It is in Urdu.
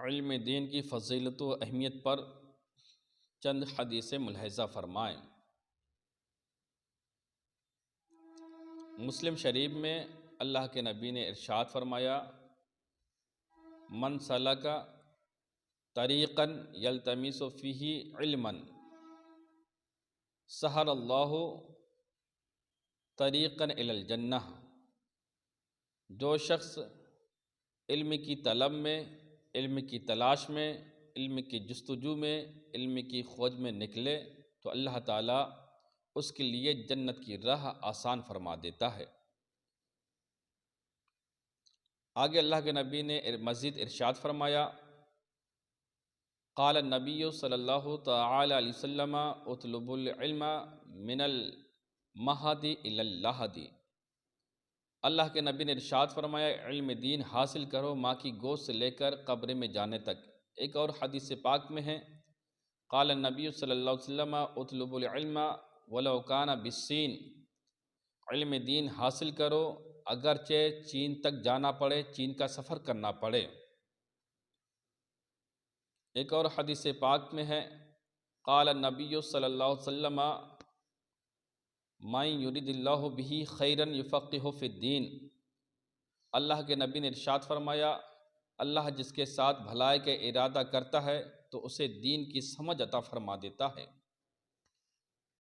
علم دین کی فضیلت و اہمیت پر چند حدیث ملاحظہ فرمائیں۔ مسلم شریف میں اللہ کے نبی نے ارشاد فرمایا، من سلک طریقا یلتمس فیہ علما سہل اللہ طریقا الی الجنہ۔ جو شخص علم کی طلب میں، علم کی تلاش میں، علم کی جستجو میں، علم کی کھوج میں نکلے تو اللہ تعالیٰ اس کے لیے جنت کی راہ آسان فرما دیتا ہے۔ آگے اللہ کے نبی نے مزید ارشاد فرمایا، قال النبی صلی اللہ تعالی علیہ وسلم اطلبوا العلم من المہد الی اللحد۔ اللہ کے نبی نے ارشاد فرمایا، علم دین حاصل کرو ماں کی گود سے لے کر قبر میں جانے تک۔ ایک اور حدیث پاک میں ہے، قال النبی صلی اللہ علیہ وسلم اطلبوا العلم ولو کان بالصین۔ علم دین حاصل کرو اگرچہ چین تک جانا پڑے، چین کا سفر کرنا پڑے۔ ایک اور حدیث پاک میں ہے، قال النبی صلی اللہ علیہ وسلم من یرید اللہ بہ خیرا یفقہہ فی الدین۔ اللہ کے نبی نے ارشاد فرمایا، اللہ جس کے ساتھ بھلائی کا ارادہ کرتا ہے تو اسے دین کی سمجھ عطا فرما دیتا ہے۔